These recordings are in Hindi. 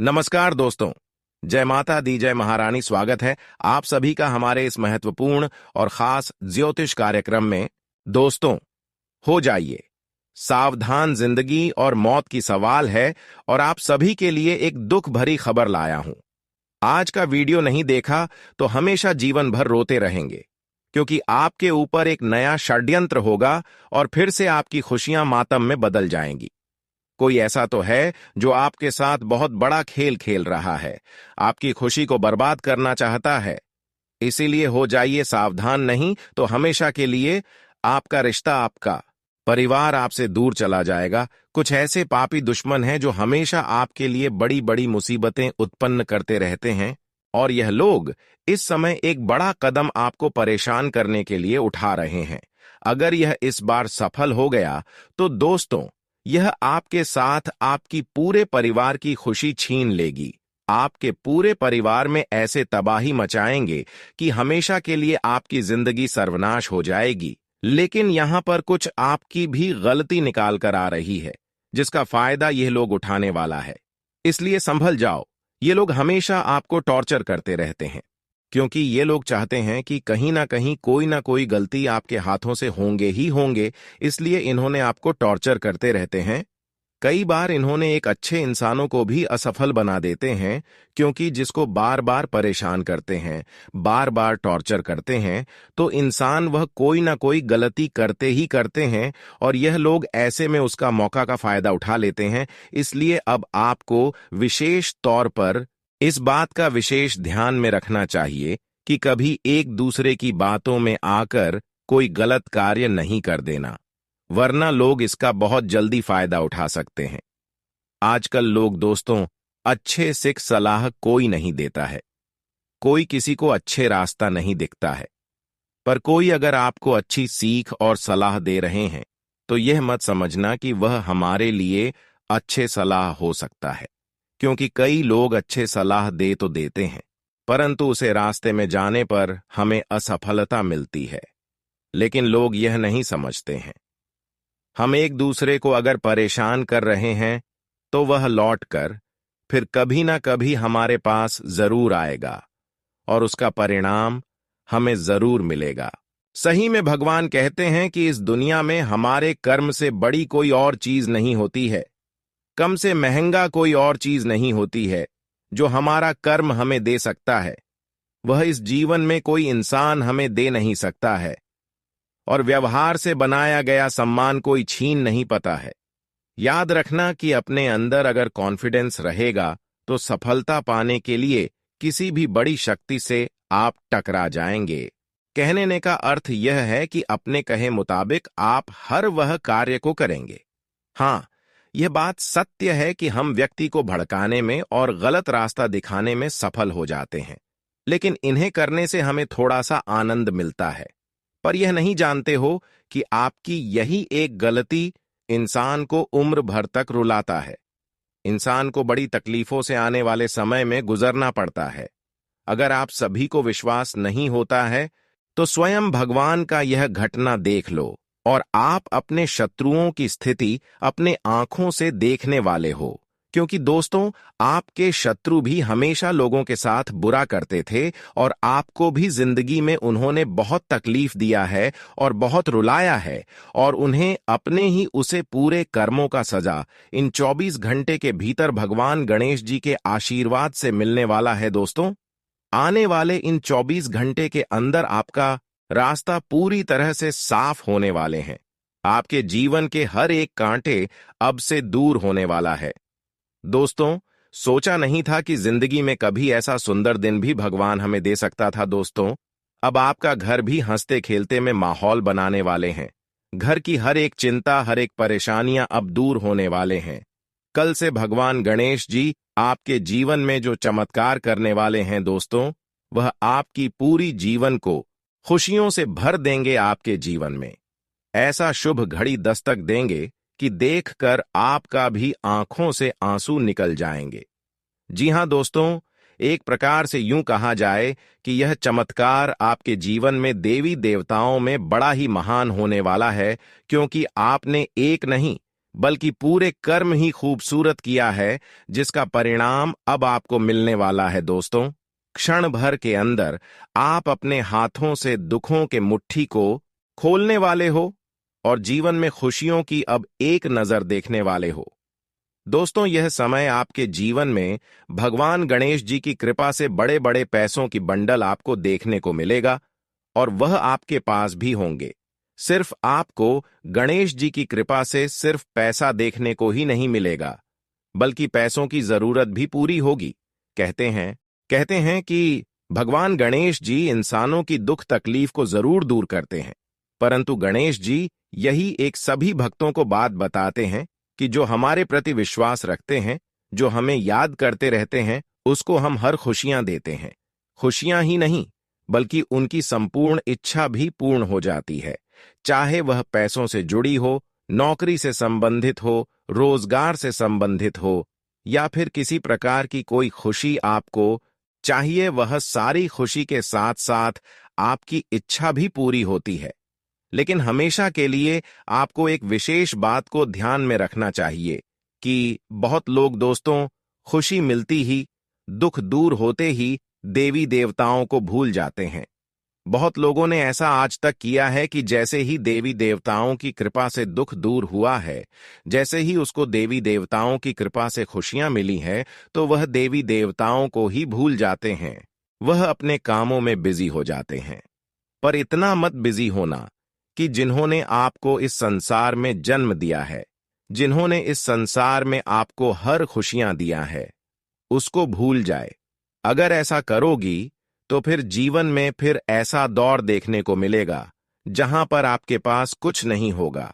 नमस्कार दोस्तों। जय माता दी, जय महारानी। स्वागत है आप सभी का हमारे इस महत्वपूर्ण और खास ज्योतिष कार्यक्रम में। दोस्तों, हो जाइए सावधान, जिंदगी और मौत की सवाल है और आप सभी के लिए एक दुख भरी खबर लाया हूं। आज का वीडियो नहीं देखा तो हमेशा जीवन भर रोते रहेंगे, क्योंकि आपके ऊपर एक नया षड्यंत्र होगा और फिर से आपकी खुशियां मातम में बदल जाएंगी। कोई ऐसा तो है जो आपके साथ बहुत बड़ा खेल खेल रहा है, आपकी खुशी को बर्बाद करना चाहता है। इसीलिए हो जाइए सावधान, नहीं तो हमेशा के लिए आपका रिश्ता, आपका परिवार आपसे दूर चला जाएगा। कुछ ऐसे पापी दुश्मन हैं जो हमेशा आपके लिए बड़ी बड़ी मुसीबतें उत्पन्न करते रहते हैं, और यह लोग इस समय एक बड़ा कदम आपको परेशान करने के लिए उठा रहे हैं। अगर यह इस बार सफल हो गया तो दोस्तों, यह आपके साथ आपकी पूरे परिवार की खुशी छीन लेगी। आपके पूरे परिवार में ऐसे तबाही मचाएंगे कि हमेशा के लिए आपकी जिंदगी सर्वनाश हो जाएगी। लेकिन यहां पर कुछ आपकी भी गलती निकाल कर आ रही है, जिसका फायदा यह लोग उठाने वाला है। इसलिए संभल जाओ। ये लोग हमेशा आपको टॉर्चर करते रहते हैं, क्योंकि ये लोग चाहते हैं कि कहीं ना कोई गलती आपके हाथों से होंगे ही होंगे। इसलिए इन्होंने आपको टॉर्चर करते रहते हैं। कई बार इन्होंने एक अच्छे इंसानों को भी असफल बना देते हैं, क्योंकि जिसको बार बार परेशान करते हैं, बार बार टॉर्चर करते हैं, तो इंसान वह कोई ना कोई गलती करते ही करते हैं, और यह लोग ऐसे में उसका मौका का फायदा उठा लेते हैं। इसलिए अब आपको विशेष तौर पर इस बात का विशेष ध्यान में रखना चाहिए कि कभी एक दूसरे की बातों में आकर कोई गलत कार्य नहीं कर देना, वरना लोग इसका बहुत जल्दी फायदा उठा सकते हैं। आजकल लोग दोस्तों, अच्छे सिख सलाह कोई नहीं देता है, कोई किसी को अच्छे रास्ता नहीं दिखता है। पर कोई अगर आपको अच्छी सीख और सलाह दे रहे हैं तो यह मत समझना कि वह हमारे लिए अच्छे सलाह हो सकता है, क्योंकि कई लोग अच्छे सलाह दे तो देते हैं, परंतु उसे रास्ते में जाने पर हमें असफलता मिलती है। लेकिन लोग यह नहीं समझते हैं। हम एक दूसरे को अगर परेशान कर रहे हैं तो वह लौट कर फिर कभी ना कभी हमारे पास जरूर आएगा, और उसका परिणाम हमें जरूर मिलेगा। सही में भगवान कहते हैं कि इस दुनिया में हमारे कर्म से बड़ी कोई और चीज नहीं होती है, कम से महंगा कोई और चीज नहीं होती है जो हमारा कर्म हमें दे सकता है। वह इस जीवन में कोई इंसान हमें दे नहीं सकता है, और व्यवहार से बनाया गया सम्मान कोई छीन नहीं पाता है। याद रखना कि अपने अंदर अगर कॉन्फिडेंस रहेगा तो सफलता पाने के लिए किसी भी बड़ी शक्ति से आप टकरा जाएंगे। कहने का अर्थ यह है कि अपने कहे मुताबिक आप हर वह कार्य को करेंगे। हाँ, यह बात सत्य है कि हम व्यक्ति को भड़काने में और गलत रास्ता दिखाने में सफल हो जाते हैं, लेकिन इन्हें करने से हमें थोड़ा सा आनंद मिलता है। पर यह नहीं जानते हो कि आपकी यही एक गलती इंसान को उम्र भर तक रुलाता है। इंसान को बड़ी तकलीफों से आने वाले समय में गुजरना पड़ता है। अगर आप सभी को विश्वास नहीं होता है तो स्वयं भगवान का यह घटना देख लो, और आप अपने शत्रुओं की स्थिति अपने आंखों से देखने वाले हो। क्योंकि दोस्तों, आपके शत्रु भी हमेशा लोगों के साथ बुरा करते थे, और आपको भी जिंदगी में उन्होंने बहुत तकलीफ दिया है और बहुत रुलाया है, और उन्हें अपने ही उसे पूरे कर्मों का सजा इन 24 घंटे के भीतर भगवान गणेश जी के आशीर्वाद से मिलने वाला है। दोस्तों, आने वाले इन 24 घंटे के अंदर आपका रास्ता पूरी तरह से साफ होने वाले हैं। आपके जीवन के हर एक कांटे अब से दूर होने वाला है। दोस्तों, सोचा नहीं था कि जिंदगी में कभी ऐसा सुंदर दिन भी भगवान हमें दे सकता था। दोस्तों, अब आपका घर भी हंसते खेलते में माहौल बनाने वाले हैं। घर की हर एक चिंता, हर एक परेशानियां अब दूर होने वाले हैं। कल से भगवान गणेश जी आपके जीवन में जो चमत्कार करने वाले हैं दोस्तों, वह आपकी पूरी जीवन को खुशियों से भर देंगे। आपके जीवन में ऐसा शुभ घड़ी दस्तक देंगे कि देखकर आपका भी आंखों से आंसू निकल जाएंगे। जी हां दोस्तों, एक प्रकार से यूं कहा जाए कि यह चमत्कार आपके जीवन में देवी देवताओं में बड़ा ही महान होने वाला है, क्योंकि आपने एक नहीं बल्कि पूरे कर्म ही खूबसूरत किया है, जिसका परिणाम अब आपको मिलने वाला है। दोस्तों, क्षण भर के अंदर आप अपने हाथों से दुखों के मुट्ठी को खोलने वाले हो और जीवन में खुशियों की अब एक नजर देखने वाले हो। दोस्तों, यह समय आपके जीवन में भगवान गणेश जी की कृपा से बड़े बड़े पैसों की बंडल आपको देखने को मिलेगा और वह आपके पास भी होंगे। सिर्फ आपको गणेश जी की कृपा से सिर्फ पैसा देखने को ही नहीं मिलेगा, बल्कि पैसों की जरूरत भी पूरी होगी। कहते हैं कि भगवान गणेश जी इंसानों की दुख तकलीफ को जरूर दूर करते हैं, परंतु गणेश जी यही एक सभी भक्तों को बात बताते हैं कि जो हमारे प्रति विश्वास रखते हैं, जो हमें याद करते रहते हैं, उसको हम हर खुशियां देते हैं। खुशियां ही नहीं, बल्कि उनकी संपूर्ण इच्छा भी पूर्ण हो जाती है, चाहे वह पैसों से जुड़ी हो, नौकरी से संबंधित हो, रोजगार से संबंधित हो, या फिर किसी प्रकार की कोई खुशी आपको चाहिए, वह सारी खुशी के साथ साथ आपकी इच्छा भी पूरी होती है। लेकिन हमेशा के लिए आपको एक विशेष बात को ध्यान में रखना चाहिए कि बहुत लोग दोस्तों, खुशी मिलती ही, दुख दूर होते ही देवी देवताओं को भूल जाते हैं। बहुत लोगों ने ऐसा आज तक किया है कि जैसे ही देवी देवताओं की कृपा से दुख दूर हुआ है, जैसे ही उसको देवी देवताओं की कृपा से खुशियां मिली हैं, तो वह देवी देवताओं को ही भूल जाते हैं। वह अपने कामों में बिजी हो जाते हैं। पर इतना मत बिजी होना कि जिन्होंने आपको इस संसार में जन्म दिया है, जिन्होंने इस संसार में आपको हर खुशियां दिया है, उसको भूल जाए। अगर ऐसा करोगी तो फिर जीवन में फिर ऐसा दौर देखने को मिलेगा जहां पर आपके पास कुछ नहीं होगा।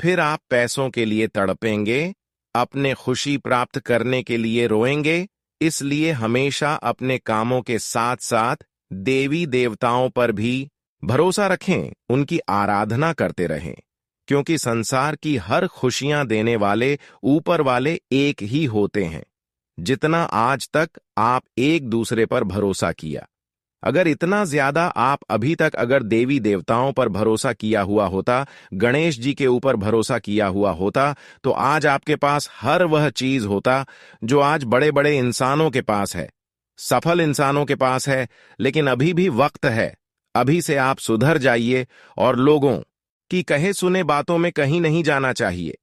फिर आप पैसों के लिए तड़पेंगे, अपने खुशी प्राप्त करने के लिए रोएंगे। इसलिए हमेशा अपने कामों के साथ साथ देवी देवताओं पर भी भरोसा रखें, उनकी आराधना करते रहें, क्योंकि संसार की हर खुशियां देने वाले ऊपर वाले एक ही होते हैं। जितना आज तक आप एक दूसरे पर भरोसा किया, अगर इतना ज्यादा आप अभी तक अगर देवी देवताओं पर भरोसा किया हुआ होता, गणेश जी के ऊपर भरोसा किया हुआ होता, तो आज आपके पास हर वह चीज होता जो आज बड़े बड़े इंसानों के पास है, सफल इंसानों के पास है। लेकिन अभी भी वक्त है, अभी से आप सुधर जाइए और लोगों की कहे सुने बातों में कहीं नहीं जाना चाहिए।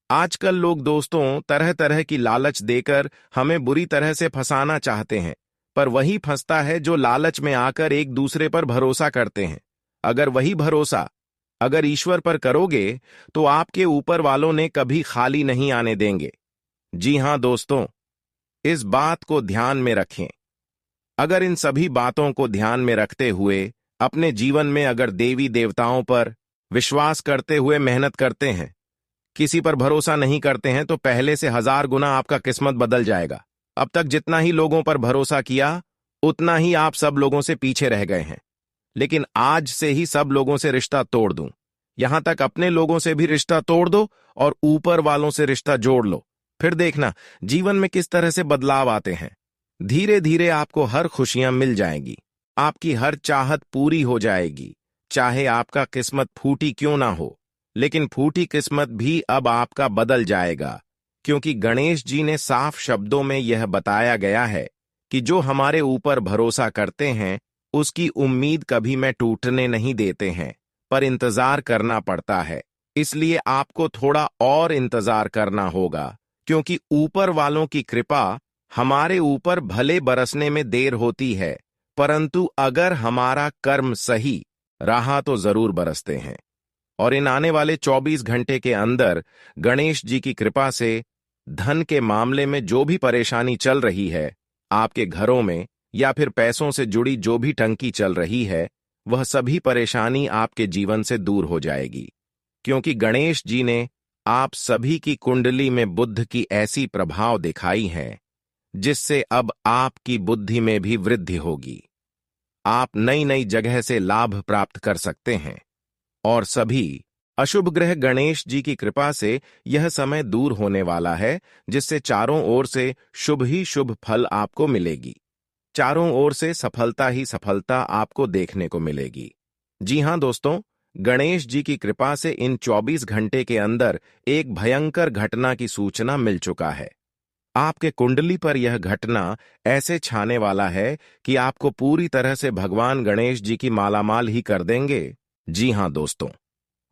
आजकल लोग दोस्तों तरह तरह की लालच देकर हमें बुरी तरह से फंसाना चाहते हैं, पर वही फंसता है जो लालच में आकर एक दूसरे पर भरोसा करते हैं। अगर वही भरोसा अगर ईश्वर पर करोगे तो आपके ऊपर वालों ने कभी खाली नहीं आने देंगे। जी हां दोस्तों, इस बात को ध्यान में रखें। अगर इन सभी बातों को ध्यान में रखते हुए अपने जीवन में अगर देवी देवताओं पर विश्वास करते हुए मेहनत करते हैं, किसी पर भरोसा नहीं करते हैं, तो पहले से 1000 गुना आपका किस्मत बदल जाएगा। अब तक जितना ही लोगों पर भरोसा किया, उतना ही आप सब लोगों से पीछे रह गए हैं। लेकिन आज से ही सब लोगों से रिश्ता तोड़ दूं, यहां तक अपने लोगों से भी रिश्ता तोड़ दो और ऊपर वालों से रिश्ता जोड़ लो। फिर देखना जीवन में किस तरह से बदलाव आते हैं। धीरे धीरे आपको हर खुशियां मिल जाएंगी, आपकी हर चाहत पूरी हो जाएगी। चाहे आपका किस्मत फूटी क्यों ना हो, लेकिन फूटी किस्मत भी अब आपका बदल जाएगा, क्योंकि गणेश जी ने साफ शब्दों में यह बताया गया है कि जो हमारे ऊपर भरोसा करते हैं, उसकी उम्मीद कभी मैं टूटने नहीं देते हैं, पर इंतजार करना पड़ता है। इसलिए आपको थोड़ा और इंतजार करना होगा, क्योंकि ऊपर वालों की कृपा हमारे ऊपर भले बरसने में देर होती है, परंतु अगर हमारा कर्म सही रहा तो जरूर बरसते हैं। और इन आने वाले 24 घंटे के अंदर गणेश जी की कृपा से धन के मामले में जो भी परेशानी चल रही है, आपके घरों में या फिर पैसों से जुड़ी जो भी टंकी चल रही है, वह सभी परेशानी आपके जीवन से दूर हो जाएगी, क्योंकि गणेश जी ने आप सभी की कुंडली में बुध की ऐसी प्रभाव दिखाई है, जिससे अब आपकी बुद्धि में भी वृद्धि होगी। आप नई नई जगह से लाभ प्राप्त कर सकते हैं और सभी अशुभ ग्रह गणेश जी की कृपा से यह समय दूर होने वाला है, जिससे चारों ओर से शुभ ही शुभ फल आपको मिलेगी। चारों ओर से सफलता ही सफलता आपको देखने को मिलेगी। जी हां दोस्तों, गणेश जी की कृपा से इन 24 घंटे के अंदर एक भयंकर घटना की सूचना मिल चुका है। आपके कुंडली पर यह घटना ऐसे छाने वाला है कि आपको पूरी तरह से भगवान गणेश जी की मालामाल ही कर देंगे। जी हां दोस्तों,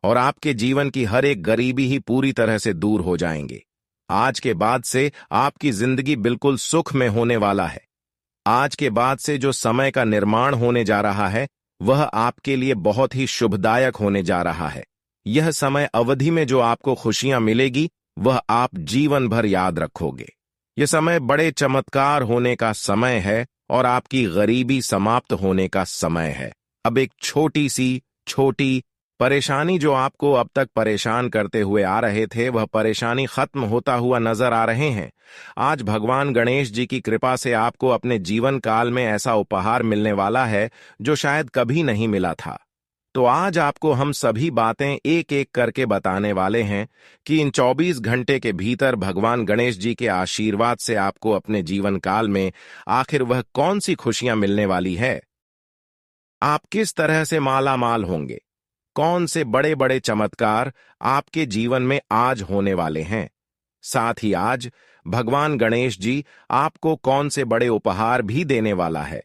और आपके जीवन की हर एक गरीबी ही पूरी तरह से दूर हो जाएंगे। आज के बाद से आपकी जिंदगी बिल्कुल सुख में होने वाला है। आज के बाद से जो समय का निर्माण होने जा रहा है वह आपके लिए बहुत ही शुभदायक होने जा रहा है। यह समय अवधि में जो आपको खुशियां मिलेगी वह आप जीवन भर याद रखोगे। यह समय बड़े चमत्कार होने का समय है और आपकी गरीबी समाप्त होने का समय है। अब एक छोटी परेशानी जो आपको अब तक परेशान करते हुए आ रहे थे वह परेशानी खत्म होता हुआ नजर आ रहे हैं। आज भगवान गणेश जी की कृपा से आपको अपने जीवन काल में ऐसा उपहार मिलने वाला है जो शायद कभी नहीं मिला था। तो आज आपको हम सभी बातें एक एक करके बताने वाले हैं कि इन 24 घंटे के भीतर भगवान गणेश जी के आशीर्वाद से आपको अपने जीवन काल में आखिर वह कौन सी खुशियां मिलने वाली है। आप किस तरह से माला माल होंगे, कौन से बड़े बड़े चमत्कार आपके जीवन में आज होने वाले हैं। साथ ही आज भगवान गणेश जी आपको कौन से बड़े उपहार भी देने वाला है।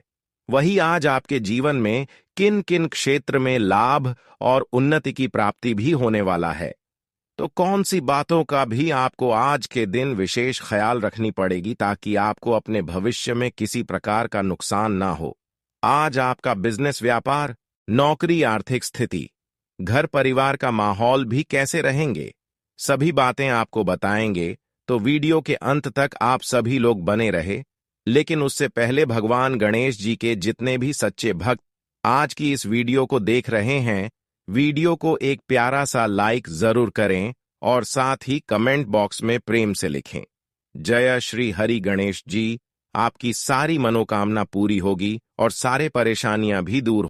वही आज आपके जीवन में किन किन क्षेत्र में लाभ और उन्नति की प्राप्ति भी होने वाला है। तो कौन सी बातों का भी आपको आज के दिन विशेष ख्याल रखनी पड़ेगी ताकि आपको अपने भविष्य में किसी प्रकार का नुकसान ना हो। आज आपका बिजनेस, व्यापार, नौकरी, आर्थिक स्थिति, घर परिवार का माहौल भी कैसे रहेंगे, सभी बातें आपको बताएंगे। तो वीडियो के अंत तक आप सभी लोग बने रहे। लेकिन उससे पहले भगवान गणेश जी के जितने भी सच्चे भक्त आज की इस वीडियो को देख रहे हैं, वीडियो को एक प्यारा सा लाइक जरूर करें और साथ ही कमेंट बॉक्स में प्रेम से लिखें, जय श्री हरि गणेश जी। आपकी सारी मनोकामना पूरी होगी और सारे परेशानियां भी दूर